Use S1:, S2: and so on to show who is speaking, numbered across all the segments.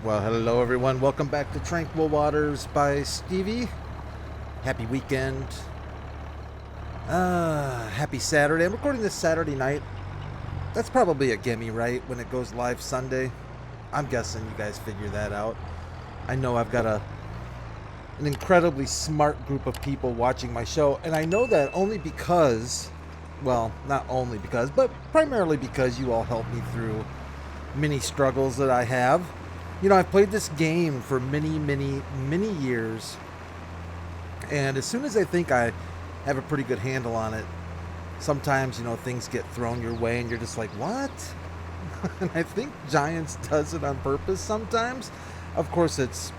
S1: Well, hello everyone. Welcome back to Tranquil Waters by Stevie. Happy weekend. Happy Saturday. I'm recording this Saturday night. That's probably a gimme, right? When it goes live Sunday. I'm guessing you guys figure that out. I know I've got an incredibly smart group of people watching my show, and I know that only because, well, not only because, but primarily because you all help me through many struggles that I have. You know, I've played this game for many years, and as soon as I think I have a pretty good handle on it, sometimes, you know, things get thrown your way and you're just like, what? And I think Giants does it on purpose sometimes. Of course, it's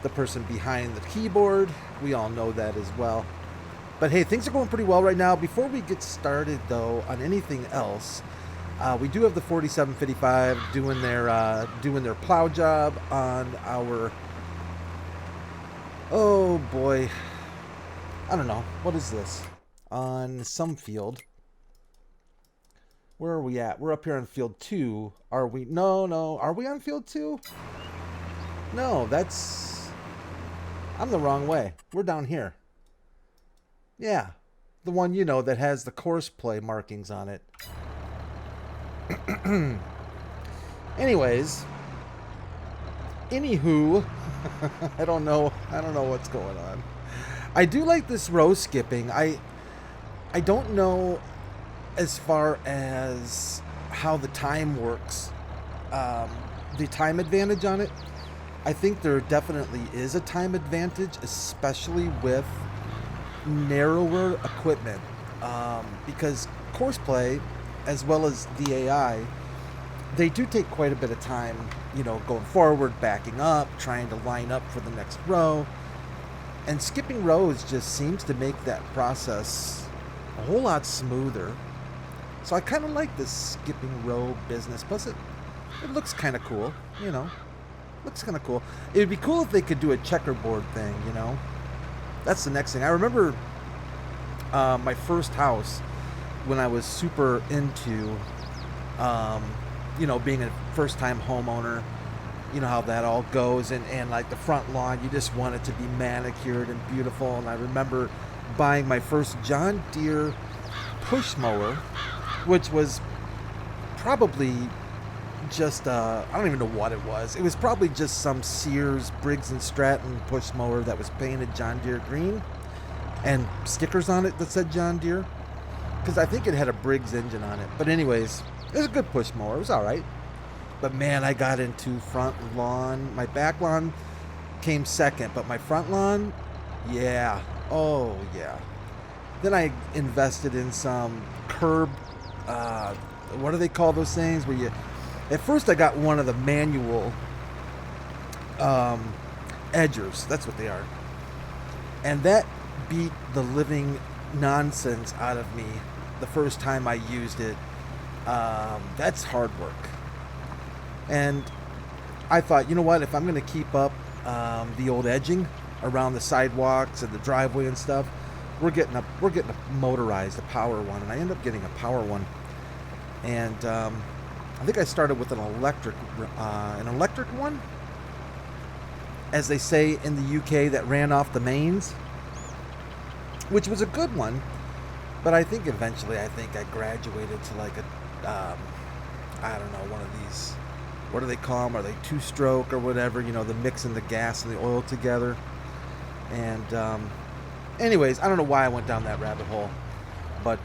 S1: the person behind the keyboard. We all know that as well. But hey, things are going pretty well right now. Before we get started, though, on anything else, we do have the 4755 doing their plow job on our, oh boy, I don't know, what is this? On some field. Where are we at? We're up here on field 2. Are we? No. Are we on field 2? No, I'm the wrong way. We're down here. Yeah, the one, you know, that has the course play markings on it. Anyways, anywho, I don't know what's going on. I do like this row skipping. I don't know as far as how the time works, the time advantage on it. I think there definitely is a time advantage, especially with narrower equipment, because course play, as well as the AI, they do take quite a bit of time, you know, going forward, backing up, trying to line up for the next row. And skipping rows just seems to make that process a whole lot smoother. So I kind of like this skipping row business. Plus it looks kind of cool, you know. Looks kind of cool. It would be cool if they could do a checkerboard thing, you know. That's the next thing. I remember my first house, when I was super into, you know, being a first-time homeowner, you know how that all goes, and like the front lawn, you just want it to be manicured and beautiful. And I remember buying my first John Deere push mower, which was probably just, I don't even know what it was. It was probably just some Sears Briggs & Stratton push mower that was painted John Deere green and stickers on it that said John Deere, because I think it had a Briggs engine on it. But anyways, it was a good push mower. It was all right. But man, I got into front lawn. My back lawn came second, but my front lawn, yeah. Oh, yeah. Then I invested in some curb, what do they call those things? Where you, at first I got one of the manual edgers. That's what they are. And that beat the living nonsense out of me the first time I used it. That's hard work. And I thought, you know what, if I'm going to keep up the old edging around the sidewalks and the driveway and stuff, we're getting a motorized, a power one. And I ended up getting a power one. And I think I started with an electric one, as they say in the UK, that ran off the mains, which was a good one. But I think eventually, I graduated to like a, I don't know, one of these, what do they call them? Are they two-stroke or whatever? You know, the mixing the gas and the oil together. And anyways, I don't know why I went down that rabbit hole. But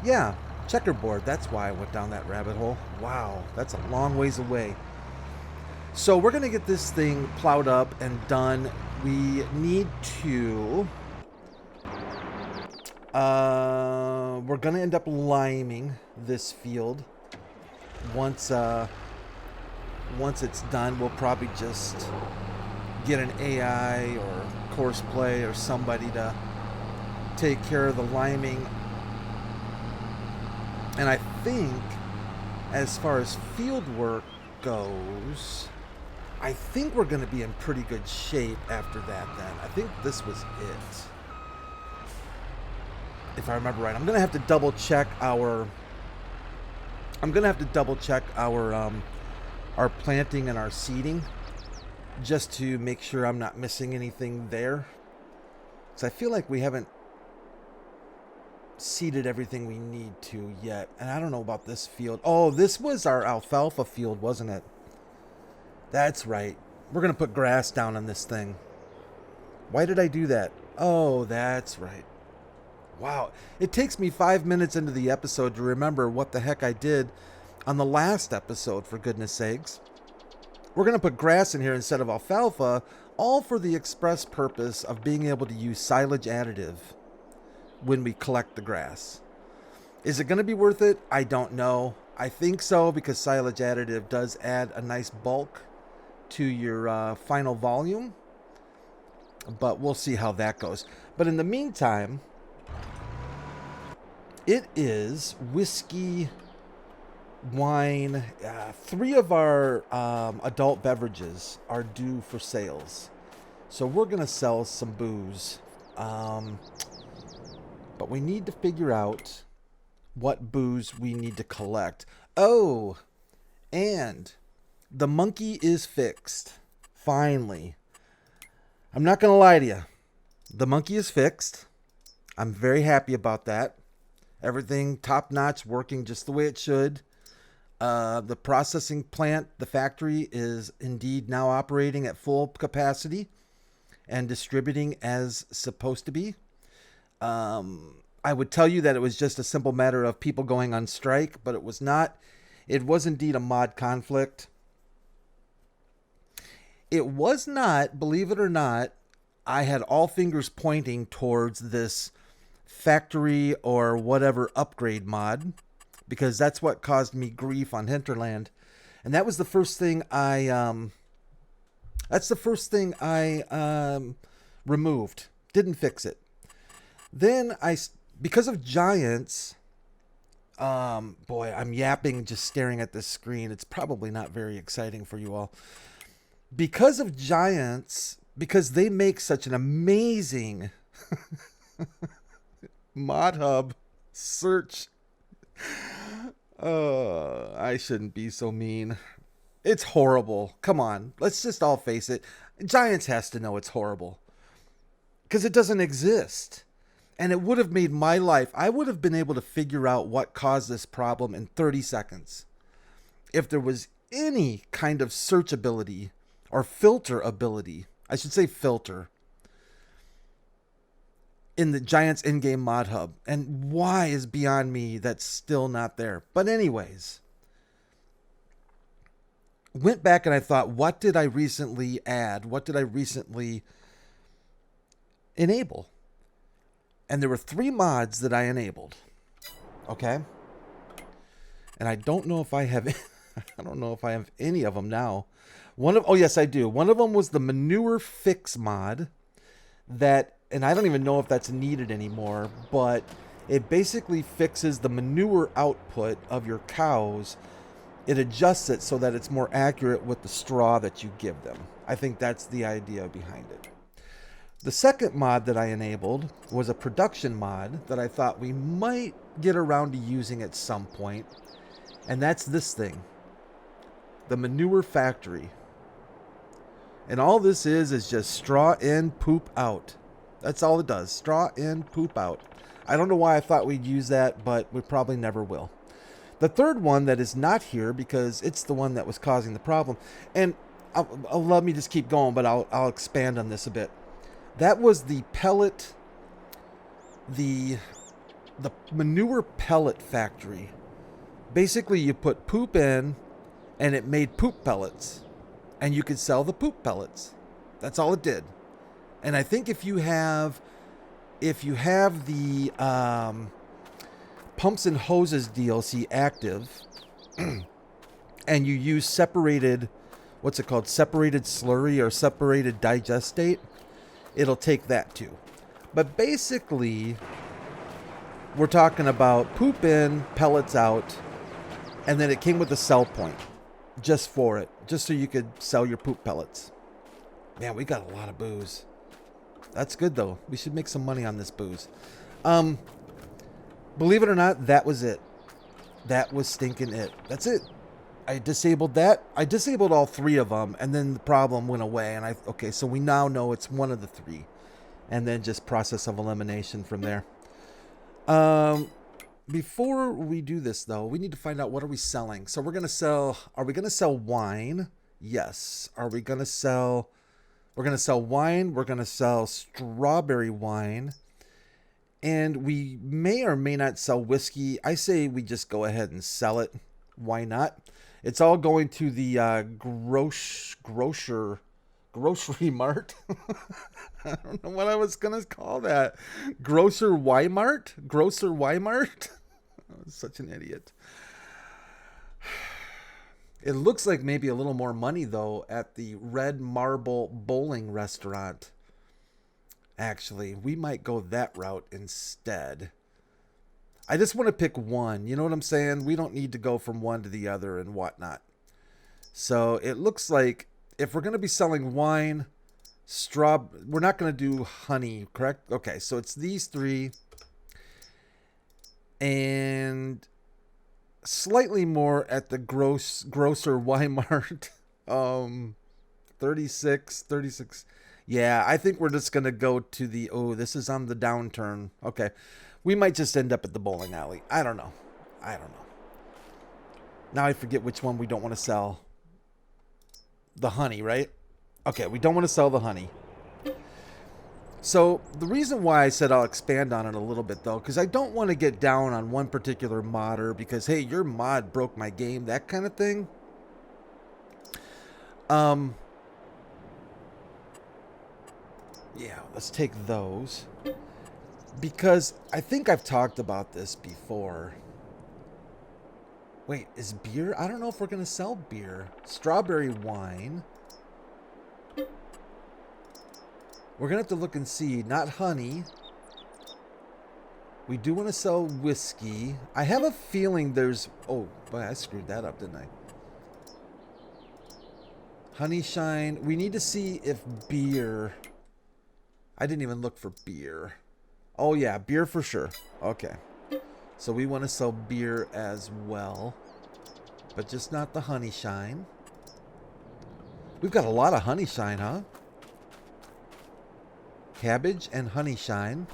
S1: yeah, checkerboard, that's why I went down that rabbit hole. Wow, that's a long ways away. So we're going to get this thing plowed up and done. We need to... we're gonna end up liming this field. Once it's done, we'll probably just get an AI or course play or somebody to take care of the liming. And I think, as far as field work goes, I think we're gonna be in pretty good shape after that. Then I think this was it, if I remember right. I'm gonna have to double check our our planting and our seeding, just to make sure I'm not missing anything there. Because I feel like we haven't seeded everything we need to yet. And I don't know about this field. Oh, this was our alfalfa field, wasn't it? That's right. We're going to put grass down on this thing. Why did I do that? Oh, that's right. Wow. It takes me 5 minutes into the episode to remember what the heck I did on the last episode, for goodness sakes. We're going to put grass in here instead of alfalfa, all for the express purpose of being able to use silage additive when we collect the grass. Is it going to be worth it? I don't know. I think so, because silage additive does add a nice bulk to your final volume. But we'll see how that goes. But in the meantime, it is whiskey, wine. 3 of our adult beverages are due for sales. So we're going to sell some booze. But we need to figure out what booze we need to collect. Oh, and the monkey is fixed. Finally. I'm not going to lie to you. The monkey is fixed. I'm very happy about that. Everything top-notch, working just the way it should. The processing plant, the factory, is indeed now operating at full capacity and distributing as supposed to be. I would tell you that it was just a simple matter of people going on strike, but it was not. It was indeed a mod conflict. It was not, believe it or not, I had all fingers pointing towards this factory or whatever upgrade mod, because that's what caused me grief on Hinterland. And that was the first thing I removed. Didn't fix it. Then because of Giants, boy, I'm yapping just staring at this screen. It's probably not very exciting for you all. Because of Giants, because they make such an amazing mod hub search. I shouldn't be so mean. It's horrible. Come on, let's just all face it. Giants has to know it's horrible, because it doesn't exist. And it would have made my life, I would have been able to figure out what caused this problem in 30 seconds. If there was any kind of search ability or filter ability, I should say filter, in the Giants in-game mod hub. And why is beyond me that's still not there. But anyways, went back and I thought, what did I recently add? What did I recently enable? And there were 3 mods that I enabled. Okay? And I don't know if I have I don't know if I have any of them now. Oh yes, I do. One of them was the manure fix mod that, and I don't even know if that's needed anymore, but it basically fixes the manure output of your cows. It adjusts it so that it's more accurate with the straw that you give them. I think that's the idea behind it. The second mod that I enabled was a production mod that I thought we might get around to using at some point. And that's this thing. The Manure Factory. And all this is just straw in, poop out. That's all it does. Straw in, poop out. I don't know why I thought we'd use that, but we probably never will. The third one that is not here, because it's the one that was causing the problem. And let me just keep going, but I'll expand on this a bit. That was the pellet, the manure pellet factory. Basically, you put poop in, and it made poop pellets, and you could sell the poop pellets. That's all it did. And I think if you have the pumps and hoses DLC active, and you use separated, what's it called, separated slurry or separated digestate, it'll take that too. But basically, we're talking about poop in, pellets out, and then it came with a sell point just for it, just so you could sell your poop pellets. Man, we got a lot of booze. That's good though. We should make some money on this booze. Believe it or not, that was it. That was stinking it. That's it. I disabled that. I disabled all 3 of them, and then the problem went away. And okay, so we now know it's one of the 3, and then just process of elimination from there. Before we do this, though, we need to find out what are we selling. So we're gonna sell. Are we gonna sell wine? Yes. Are we gonna sell? We're gonna sell wine. We're gonna sell strawberry wine, and we may or may not sell whiskey. I say we just go ahead and sell it. Why not? It's all going to the grocery mart. I don't know what I was going to call that. Grocer Y-Mart? Grocer Y-Mart? I was such an idiot. It looks like maybe a little more money, though, at the Red Marble Bowling Restaurant. Actually, we might go that route instead. I just want to pick one. You know what I'm saying? We don't need to go from one to the other and whatnot. So it looks like if we're going to be selling wine, we're not going to do honey, correct? Okay, so it's these 3. And slightly more at the grocer Y-Mart. 36. Yeah, I think we're just going to go to the, this is on the downturn. Okay. We might just end up at the bowling alley. I don't know. Now I forget which one we don't want to sell. The honey, right? Okay, we don't want to sell the honey. So the reason why I said I'll expand on it a little bit, though, because I don't want to get down on one particular modder because, hey, your mod broke my game, that kind of thing. Yeah, let's take those. Because I think I've talked about this before. Wait, is beer? I don't know if we're going to sell beer. Strawberry wine. We're going to have to look and see. Not honey. We do want to sell whiskey. I have a feeling there's... Oh, boy, I screwed that up, didn't I? Honey shine. We need to see if beer... I didn't even look for beer. Oh, yeah, beer for sure. Okay. So we want to sell beer as well. But just not the honey shine. We've got a lot of honey shine, huh? Cabbage and honey shine.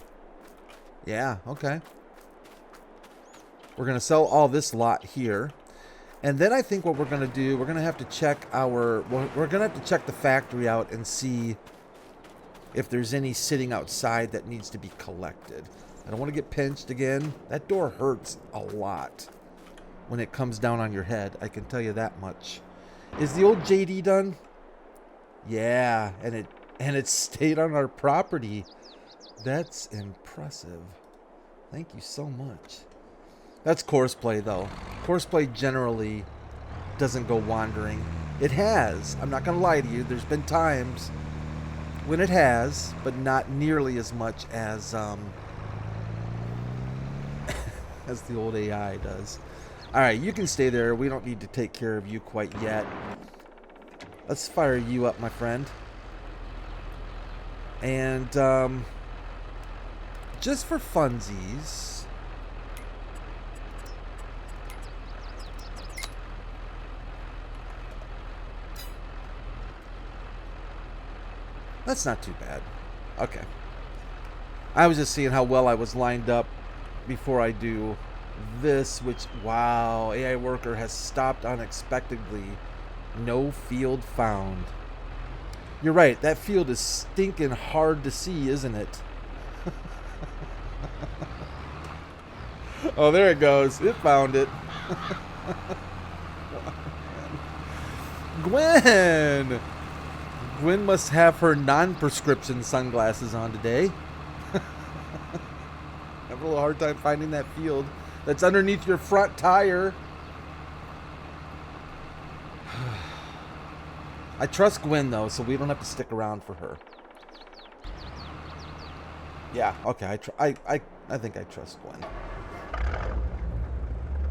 S1: Yeah, okay. We're going to sell all this lot here. And then I think what we're going to do, we're going to have to check we're going to have to check the factory out and see if there's any sitting outside that needs to be collected. I don't want to get pinched again. That door hurts a lot when it comes down on your head. I can tell you that much. Is the old JD done? Yeah, and it stayed on our property. That's impressive. Thank you so much. That's Courseplay, though. Courseplay generally doesn't go wandering. It has. I'm not going to lie to you. There's been times when it has, but not nearly as much as as the old AI does. All right, you can stay there. We don't need to take care of you quite yet. Let's fire you up, my friend. And just for funsies, that's not too bad. Okay. I was just seeing how well I was lined up before I do this, which, wow, AI worker has stopped unexpectedly. No field found. You're right, that field is stinking hard to see, isn't it? Oh, there it goes. It found it. Gwen! Gwen must have her non-prescription sunglasses on today. I have a little hard time finding that field that's underneath your front tire. I trust Gwen, though, so we don't have to stick around for her. Yeah, okay, I think I trust Gwen.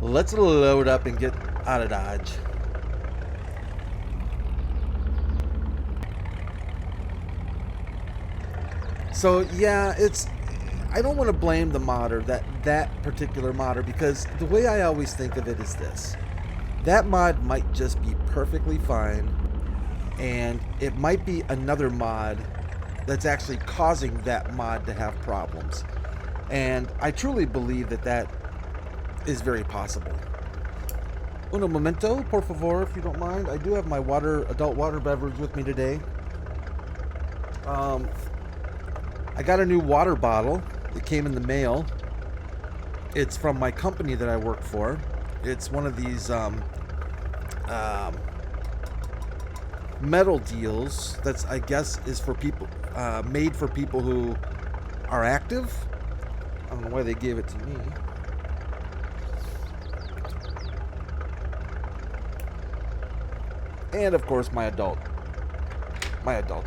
S1: Let's load up and get out of Dodge. So, yeah, I don't want to blame the modder, that particular modder, because the way I always think of it is this. that mod might just be perfectly fine, and it might be another mod that's actually causing that mod to have problems. And I truly believe that that is very possible. Uno momento, por favor, if you don't mind. I do have my adult water beverage with me today. I got a new water bottle. It came in the mail. It's from my company that I work for. It's one of these metal deals that's, I guess, is for people, made for people who are active. I don't know why they gave it to me. And of course my adult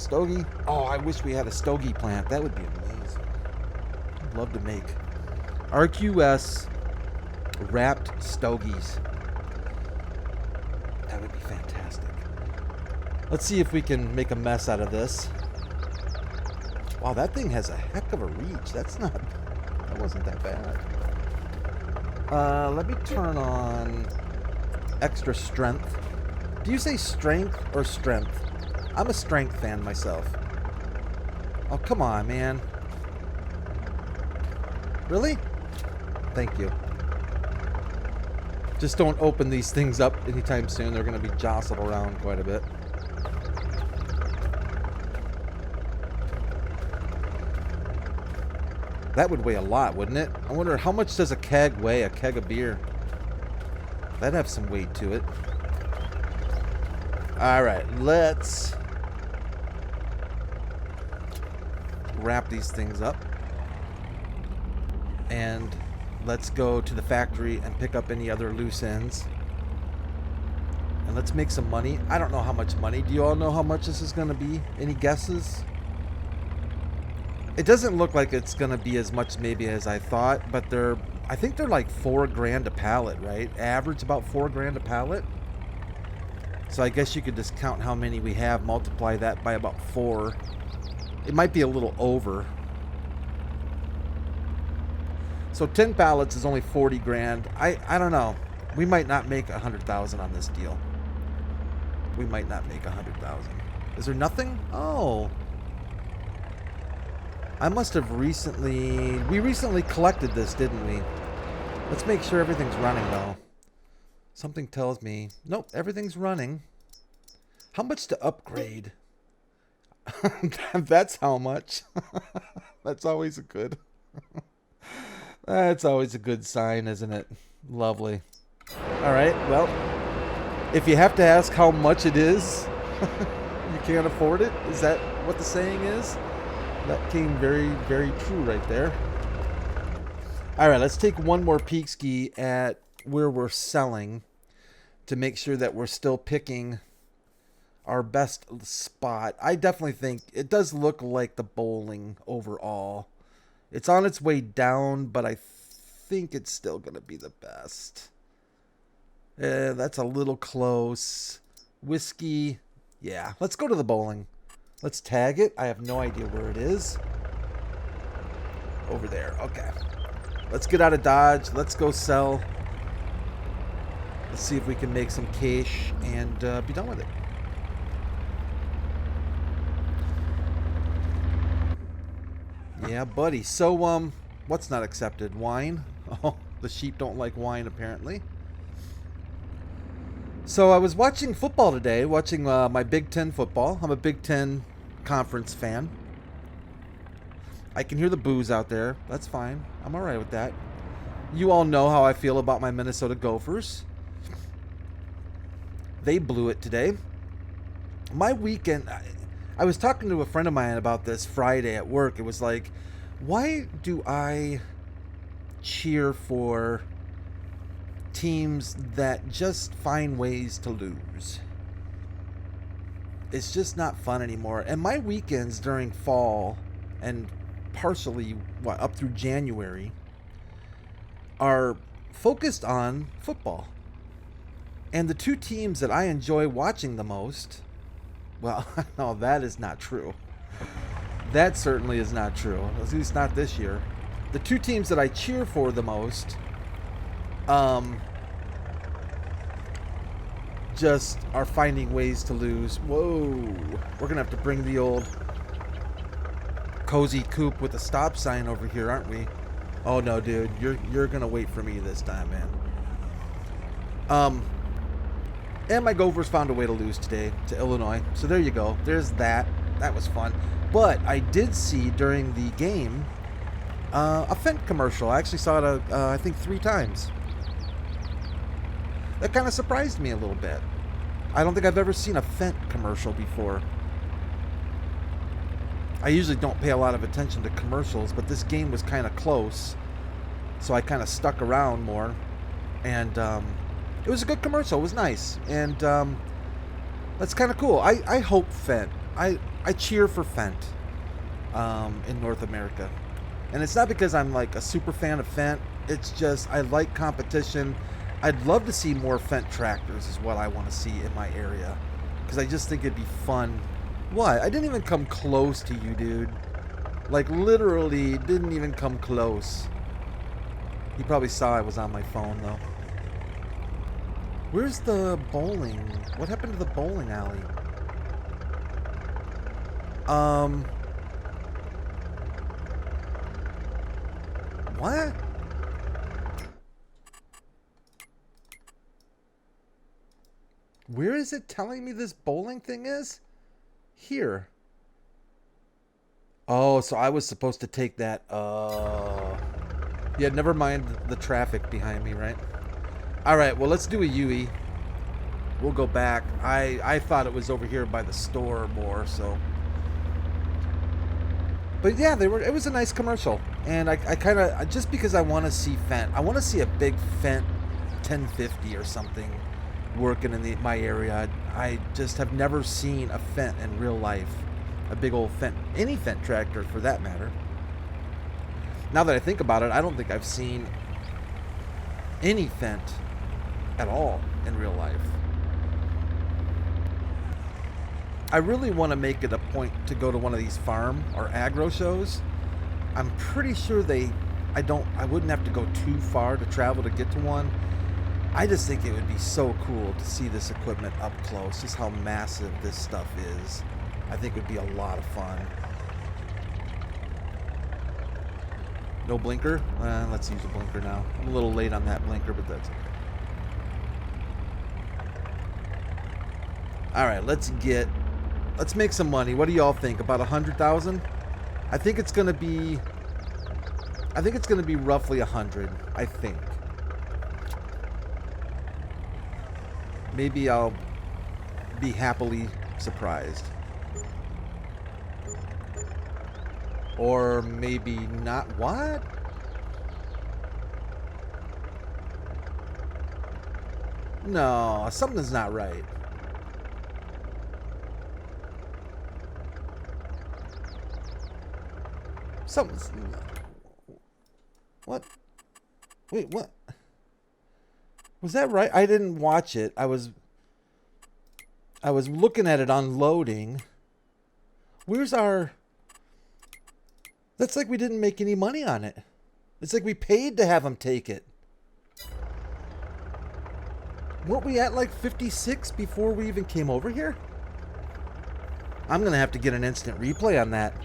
S1: stogie. Oh, I wish we had a stogie plant. That would be amazing. I'd love to make RQS wrapped stogies. That would be fantastic. Let's see if we can make a mess out of this. Wow, that thing has a heck of a reach. That wasn't that bad. Let me turn on extra strength. Do you say strength or strength? I'm a strength fan myself. Oh, come on, man. Really? Thank you. Just don't open these things up anytime soon. They're going to be jostled around quite a bit. That would weigh a lot, wouldn't it? I wonder how much does a keg weigh, a keg of beer? That'd have some weight to it. Alright, let's wrap these things up. And let's go to the factory and pick up any other loose ends. And let's make some money. I don't know how much money. Do you all know how much this is going to be? Any guesses? It doesn't look like it's going to be as much maybe as I thought, but I think they're like $4,000 a pallet, right? Average about $4,000 a pallet. So I guess you could just count how many we have, multiply that by about 4. It might be a little over. So 10 pallets is only 40 grand. I don't know. We might not make 100,000 on this deal. We might not make 100,000. Is there nothing? Oh. I must have recently... We recently collected this, didn't we? Let's make sure everything's running, though. Something tells me... Nope, everything's running. How much to upgrade? That's how much. That's always a good... That's always a good sign, isn't it? Lovely. Alright, well... If you have to ask how much it is, you can't afford it? Is that what the saying is? That came very, very true right there. Alright, let's take one more peek ski at where we're selling to make sure that we're still picking our best spot. I definitely think it does look like the bowling overall. It's on its way down, but I think it's still going to be the best. That's a little close. Whiskey. Yeah, let's go to the bowling. Let's tag it. I have no idea where it is. Over there. Okay. Let's get out of Dodge. Let's go sell. Let's see if we can make some cash and be done with it. Yeah, buddy. So, what's not accepted? Wine? Oh, the sheep don't like wine, apparently. So, I was watching football today, watching my Big Ten football. I'm a Big Ten conference fan. I can hear the boos out there. That's fine. I'm alright with that. You all know how I feel about my Minnesota Gophers. They blew it today. My weekend... I was talking to a friend of mine about this Friday at work. It was like, why do I cheer for teams that just find ways to lose? It's just not fun anymore. And my weekends during fall and partially up through January are focused on football. And the two teams that I enjoy watching the most... Well, no, that is not true. That certainly is not true. At least not this year. The two teams that I cheer for the most just are finding ways to lose. Whoa. We're going to have to bring the old cozy coupe with a stop sign over here, aren't we? Oh, no, dude. You're going to wait for me this time, man. And my Gophers found a way to lose today to Illinois. So there you go. There's that. That was fun. But I did see during the game a Fent commercial. I actually saw it, I think, 3 times. That kind of surprised me a little bit. I don't think I've ever seen a Fent commercial before. I usually don't pay a lot of attention to commercials, but this game was kind of close. So I kind of stuck around more. And it was a good commercial. It was nice. And that's kind of cool. I hope Fent. I cheer for Fent in North America. And it's not because I'm like a super fan of Fent. It's just I like competition. I'd love to see more Fent tractors is what I want to see in my area. Because I just think it'd be fun. What? I didn't even come close to you, dude. Like, literally didn't even come close. You probably saw I was on my phone, though. Where's the bowling? What happened to the bowling alley? What? Where is it telling me this bowling thing is? Here. Oh, so I was supposed to take that. Yeah, never mind the traffic behind me, right? Alright, well, let's do a UE. We'll go back. I thought it was over here by the store more, so. But yeah, it was a nice commercial. And I kind of, just because I want to see Fent, I want to see a big Fent 1050 or something working in my area. I just have never seen a Fent in real life. A big old Fent, any Fent tractor for that matter. Now that I think about it, I don't think I've seen any Fent at all in real life. I really want to make it a point to go to one of these farm or agro shows. I'm pretty sure I wouldn't have to go too far to travel to get to one. I just think it would be so cool to see this equipment up close, just how massive this stuff is. I think it would be a lot of fun. No blinker? Let's use a blinker now. I'm a little late on that blinker, but that's okay. Alright, let's make some money. What do y'all think? About 100,000? I think it's gonna be roughly 100, I think. Maybe I'll be happily surprised. Or maybe not. What? No, something's not right. Something's... What? Wait, what? Was that right? I didn't watch it. I was looking at it unloading. Where's our... That's like we didn't make any money on it. It's like we paid to have them take it. Weren't we at like 56 before we even came over here? I'm going to have to get an instant replay on that.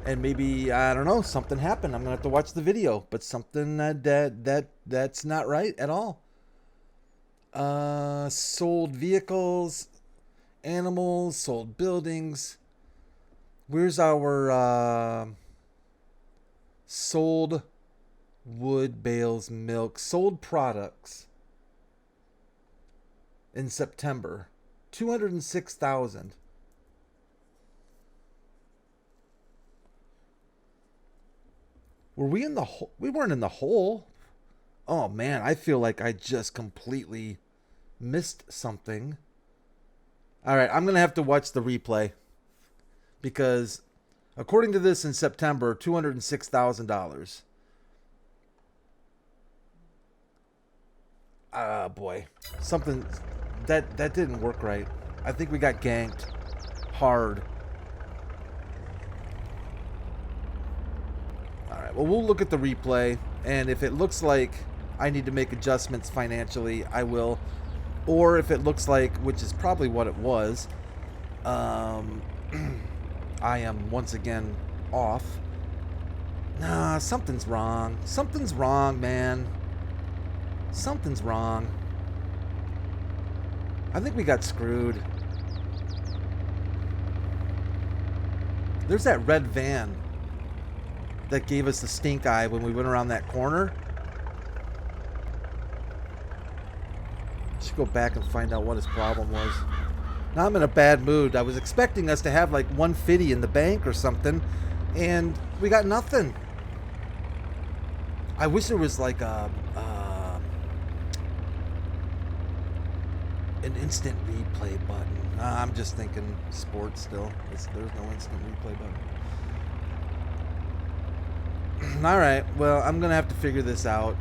S1: And maybe, I don't know, something happened. I'm going to have to watch the video. But something that's not right at all. Sold vehicles, animals, sold buildings. Where's our sold wood, bales, milk, sold products in September? 206,000. Were we in the hole? We weren't in the hole. Oh man, I feel like I just completely missed something. All right, I'm going to have to watch the replay. Because according to this in September, $206,000. Ah, boy. Something that didn't work right. I think we got ganked hard. All right, well, we'll look at the replay, and if it looks like I need to make adjustments financially, I will. Or if it looks like, which is probably what it was, I am once again off. Nah, something's wrong. Something's wrong, man. Something's wrong. I think we got screwed. There's that red van that gave us the stink eye when we went around that corner. Should go back and find out what his problem was. Now I'm in a bad mood. I was expecting us to have like 150 in the bank or something, and we got nothing. I wish there was like an instant replay button. I'm just thinking sports still. There's no instant replay button. Alright, well, I'm going to have to figure this out.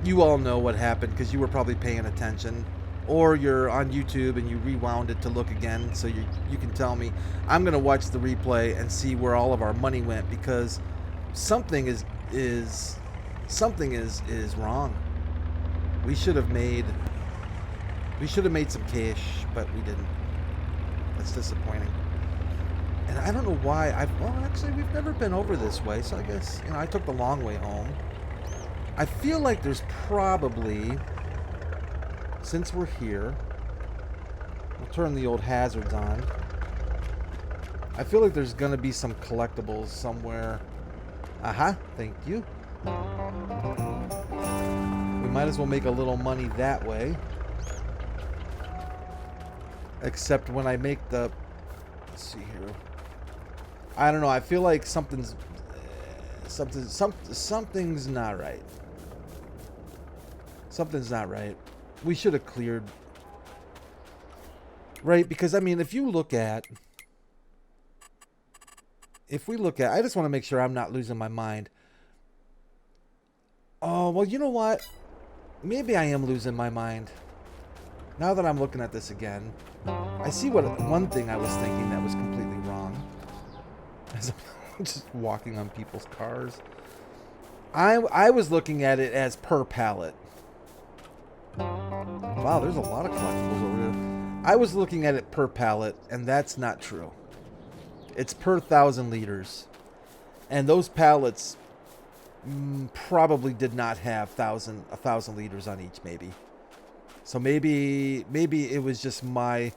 S1: You all know what happened because you were probably paying attention. Or you're on YouTube and you rewound it to look again so you can tell me. I'm going to watch the replay and see where all of our money went because something is wrong. We should have made some cash, but we didn't. That's disappointing. And I don't know why well, actually we've never been over this way, so I guess, I took the long way home. I feel like there's probably, since we're here, we'll turn the old hazards on. I feel like there's gonna be some collectibles somewhere. Aha, thank you. We might as well make a little money that way. Except when I make the... Let's see here. I don't know. I feel like something's not right. Something's not right. We should have cleared. Right? Because, I mean, if we look at... I just want to make sure I'm not losing my mind. Oh, well, you know what? Maybe I am losing my mind. Now that I'm looking at this again, I see one thing I was thinking that was completely wrong. As I'm just walking on people's cars. I was looking at it as per pallet. Wow, there's a lot of collectibles over there. I was looking at it per pallet, and that's not true. It's per 1,000 liters. And those pallets probably did not have 1,000 liters on each, maybe. So maybe it was just my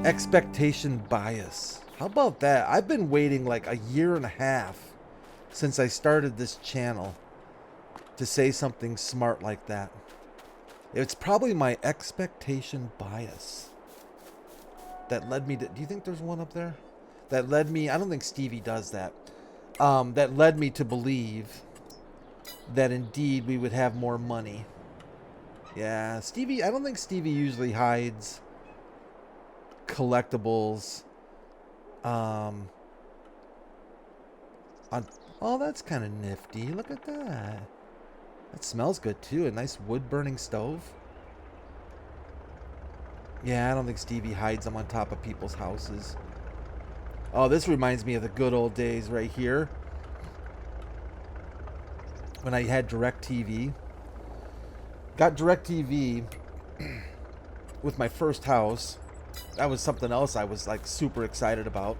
S1: expectation bias. How about that? I've been waiting like a year and a half since I started this channel to say something smart like that. It's probably my expectation bias that led me to... Do you think there's one up there? That led me... I don't think Stevie does that. That led me to believe that indeed we would have more money. Yeah, Stevie, I don't think Stevie usually hides collectibles on... Oh, that's kind of nifty. Look at that. That smells good too. A nice wood burning stove. Yeah, I don't think Stevie hides them on top of people's houses. Oh, this reminds me of the good old days right here. When I had DirecTV. Got DirecTV with my first house. That was something else I was like super excited about.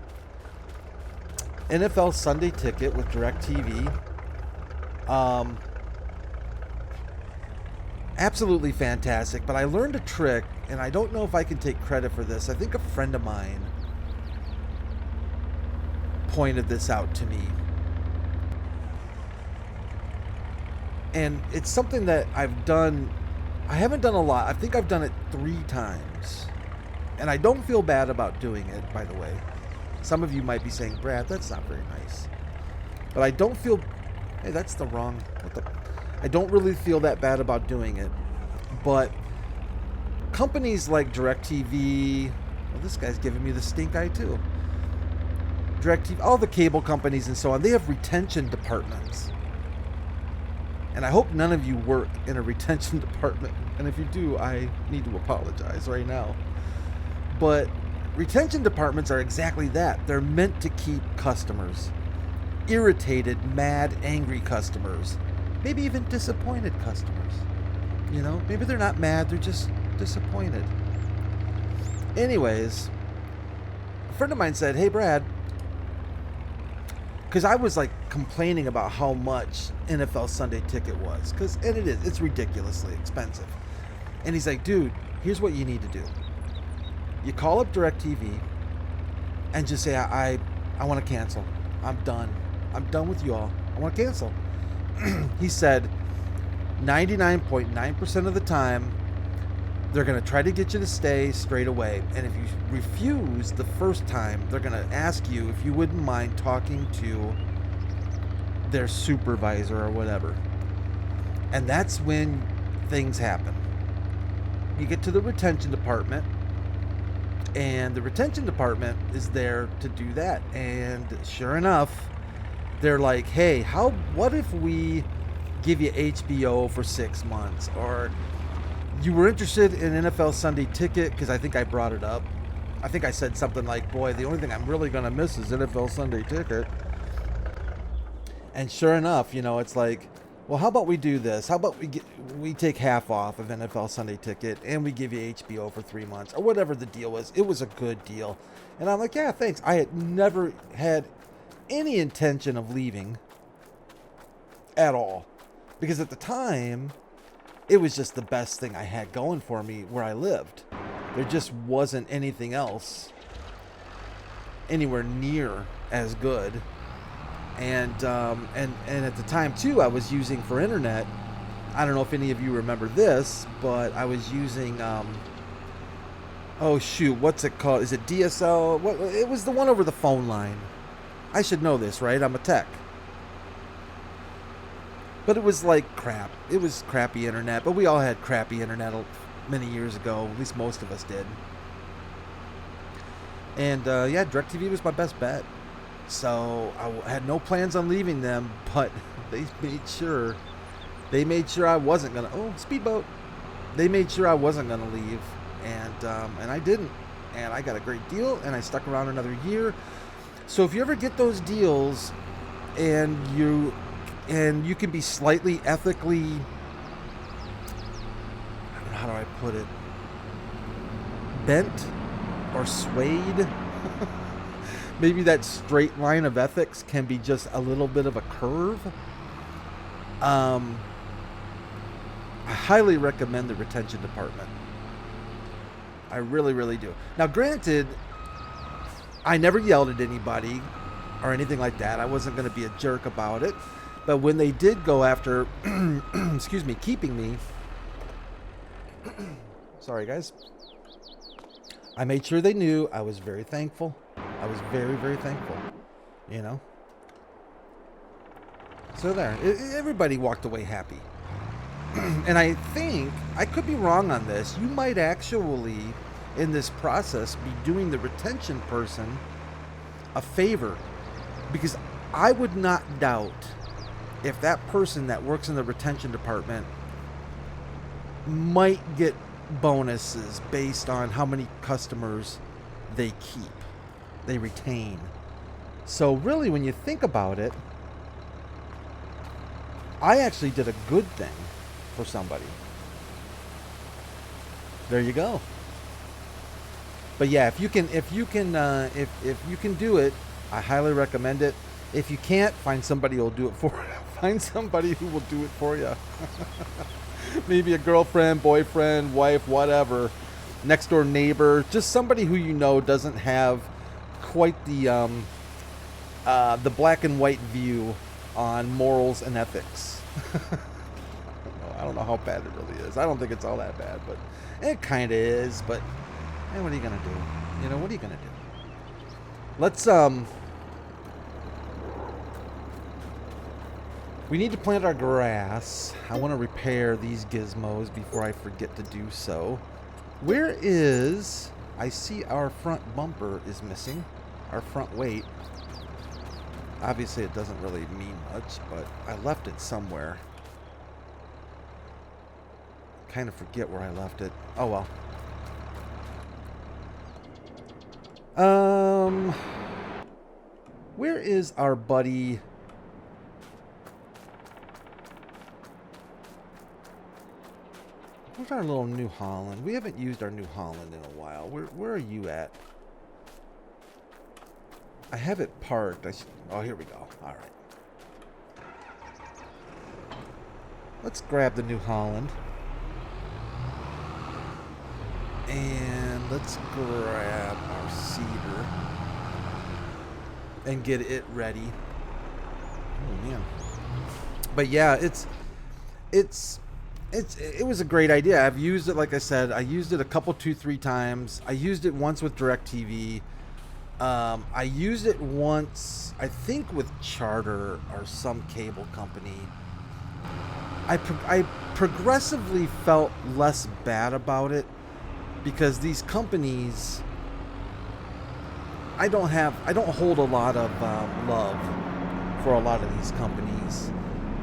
S1: NFL Sunday Ticket with DirecTV. Absolutely fantastic. But I learned a trick, and I don't know if I can take credit for this. I think a friend of mine pointed this out to me. And it's something that I've done. I haven't done a lot. I think I've done it 3 times. And I don't feel bad about doing it, by the way. Some of you might be saying, Brad, that's not very nice. But I don't feel... Hey, that's the wrong... I don't really feel that bad about doing it. But companies like DirecTV... Well, this guy's giving me the stink eye, too. DirecTV, all the cable companies and so on, they have retention departments. And I hope none of you work in a retention department. And if you do, I need to apologize right now. But retention departments are exactly that. They're meant to keep customers. Irritated, mad, angry customers. Maybe even disappointed customers. You know, maybe they're not mad, they're just disappointed. Anyways, a friend of mine said, hey Brad, because I was like complaining about how much NFL Sunday Ticket was, and it's ridiculously expensive. And he's like, dude, here's what you need to do. You call up DirecTV and just say, I want to cancel. I'm done with you all. I want to cancel. He said 99.9% of the time they're going to try to get you to stay straight away, and if you refuse the first time, they're going to ask you if you wouldn't mind talking to their supervisor or whatever. And that's when things happen. You get to the retention department, and the retention department is there to do that. And sure enough, they're like, hey, what if we give you HBO for 6 months? Or you were interested in NFL Sunday Ticket, because I think I brought it up. I think I said something like, boy, the only thing I'm really going to miss is NFL Sunday Ticket. And sure enough, you know, it's like, well, how about we do this? How about we take half off of NFL Sunday Ticket and we give you HBO for 3 months, or whatever the deal was. It was a good deal. And I'm like, yeah, thanks. I had never had any intention of leaving at all, because at the time it was just the best thing I had going for me where I lived. There just wasn't anything else anywhere near as good. And at the time too, I was using for internet, I don't know if any of you remember this, but I was using oh shoot, what's it called? Is it DSL? What, it was the one over the phone line. I should know this, right? I'm a tech. But it was like crap. It was crappy internet, but we all had crappy internet many years ago. At least most of us did. And yeah, DirecTV was my best bet. So I had no plans on leaving them, but they made sure I wasn't gonna. Oh, speedboat! They made sure I wasn't gonna leave, and I didn't. And I got a great deal, and I stuck around another year. So if you ever get those deals, and you can be slightly ethically, I don't know, how do I put it, bent or swayed. Maybe that straight line of ethics can be just a little bit of a curve. I highly recommend the retention department. I really, really do. Now, granted, I never yelled at anybody or anything like that. I wasn't going to be a jerk about it. But when they did go after, excuse me, keeping me, sorry guys, I made sure they knew. I was very thankful. I was very, very thankful, you know. So there, everybody walked away happy. And I think, I could be wrong on this, you might actually, in this process, be doing the retention person a favor. Because I would not doubt if that person that works in the retention department might get bonuses based on how many customers they keep, they retain. So really, when you think about it, I actually did a good thing for somebody. There you go. But yeah, if you can do it, I highly recommend it. If you can't, find somebody who will do it for you. Find somebody who will do it for you. Maybe a girlfriend, boyfriend, wife, whatever, next door neighbor, just somebody who you know doesn't have quite the black and white view on morals and ethics. I don't know how bad it really is. I don't think it's all that bad, but it kind of is. But hey, what are you gonna do? You know, what are you gonna do? Let's we need to plant our grass. I want to repair these gizmos before I forget to do so. Where is... I see our front bumper is missing. Our front weight. Obviously it doesn't really mean much, but I left it somewhere. Kind of forget where I left it. Oh well. Where is our buddy... How's our little New Holland? We haven't used our New Holland in a while. Where are you at? I have it parked. Oh, here we go. All right. Let's grab the New Holland. And let's grab our cedar and get it ready. Oh man. But yeah, it was a great idea. I've used it, like I said, I used it a couple, 2-3 times. I used it once with DirecTV. I used it once, I think, with Charter or some cable company. I progressively felt less bad about it because these companies, I don't hold a lot of love for a lot of these companies,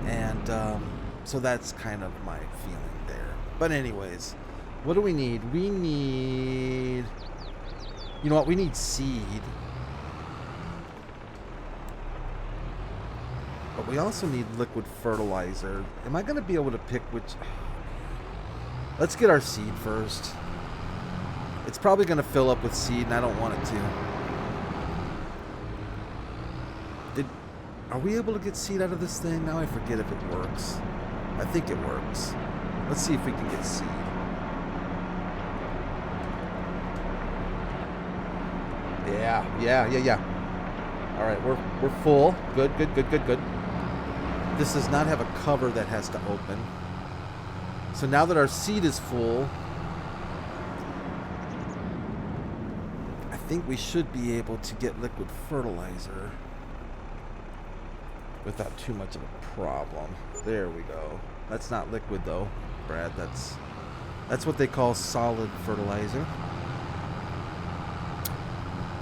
S1: and so that's kind of my feeling there. But anyways, what do we need? We need, you know what? We need seed. But we also need liquid fertilizer. Am I going to be able to pick which? Let's get our seed first. It's probably going to fill up with seed, and I don't want it to. Are we able to get seed out of this thing? Now I forget if it works. I think it works. Let's see if we can get seed. Yeah. All right, we're full. Good. This does not have a cover that has to open. So now that our seed is full, I think we should be able to get liquid fertilizer without too much of a problem. There we go. That's not liquid though, Brad. That's what they call solid fertilizer.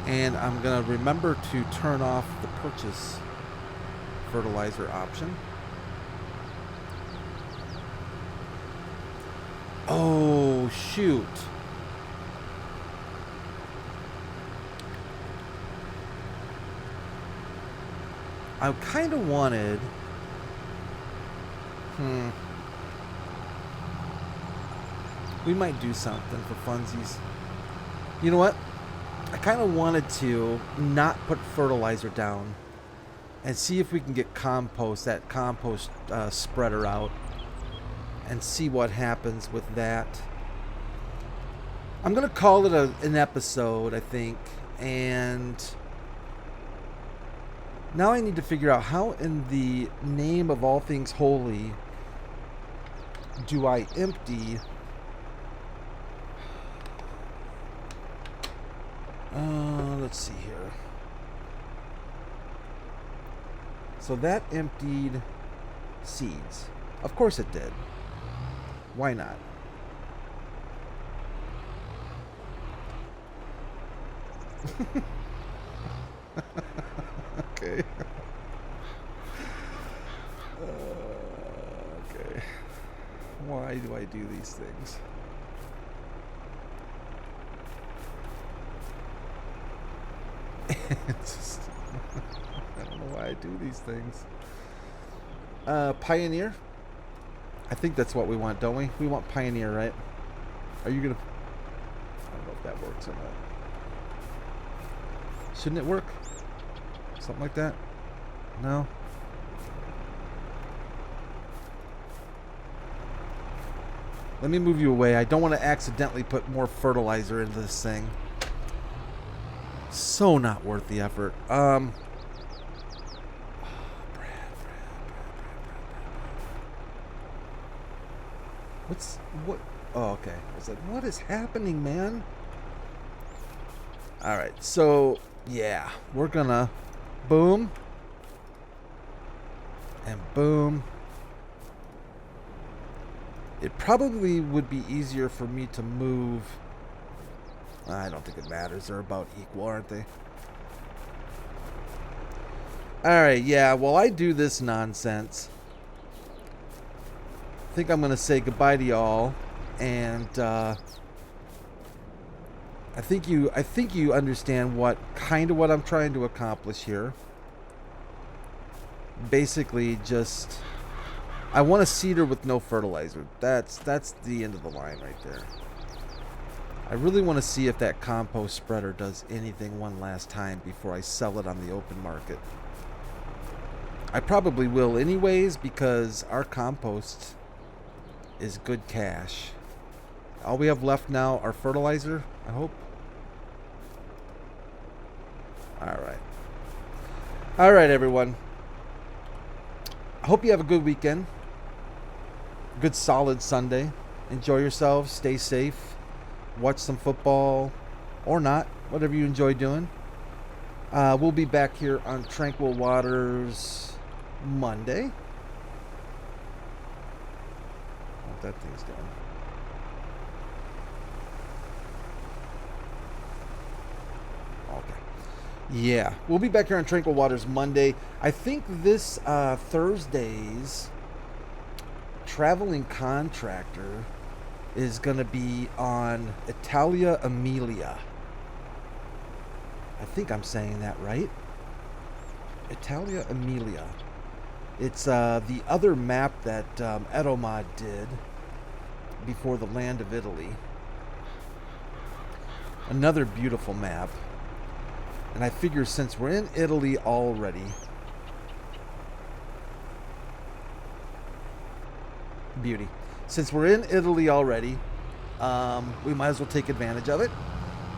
S1: And I'm gonna remember to turn off the purchase fertilizer option. Oh shoot. I kind of wanted... We might do something for funsies. You know what? I kind of wanted to not put fertilizer down and see if we can get that compost spreader out and see what happens with that. I'm going to call it an episode, I think, and... Now I need to figure out how in the name of all things holy do I empty... let's see here. So that emptied seeds. Of course it did. Why not? Okay. Okay. Why do I do these things? It's just, I don't know why I do these things. Pioneer? I think that's what we want, don't we? We want Pioneer, right? Are you gonna... I don't know if that works or not. Shouldn't it work? Something like that? No? Let me move you away. I don't want to accidentally put more fertilizer into this thing. So not worth the effort. What? Oh, okay. I was like, what is happening, man? All right. So, yeah, we're gonna boom and boom. It probably would be easier for me to move. I don't think it matters. They're about equal, aren't they? Alright, yeah. While I do this nonsense, I think I'm going to say goodbye to y'all. And I think you understand what I'm trying to accomplish here. Basically just I want a seeder with no fertilizer. That's the end of the line right there. I really want to see if that compost spreader does anything one last time before I sell it on the open market. I probably will anyways, because our compost is good cash. All we have left now are fertilizer, I hope. Alright. Alright, everyone. I hope you have a good weekend. Good solid Sunday. Enjoy yourselves. Stay safe. Watch some football. Or not. Whatever you enjoy doing. We'll be back here on Tranquil Waters Monday. What that thing's doing. Okay. Yeah. We'll be back here on Tranquil Waters Monday. I think this Thursday's traveling contractor is going to be on Italia Emilia. I think I'm saying that right. Italia Emilia. It's the other map that Edomod did before the Land of Italy. Another beautiful map. And I figure since we're in Italy already, beauty. Since we're in Italy already, we might as well take advantage of it.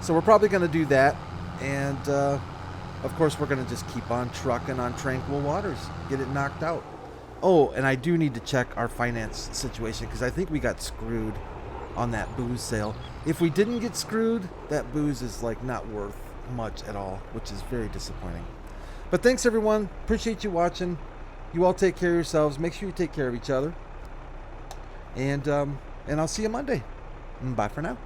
S1: So we're probably going to do that. And, of course, we're going to just keep on trucking on Tranquil Waters. Get it knocked out. Oh, and I do need to check our finance situation, because I think we got screwed on that booze sale. If we didn't get screwed, that booze is, like, not worth much at all, which is very disappointing. But thanks, everyone. Appreciate you watching. You all take care of yourselves. Make sure you take care of each other. And I'll see you Monday. Bye for now.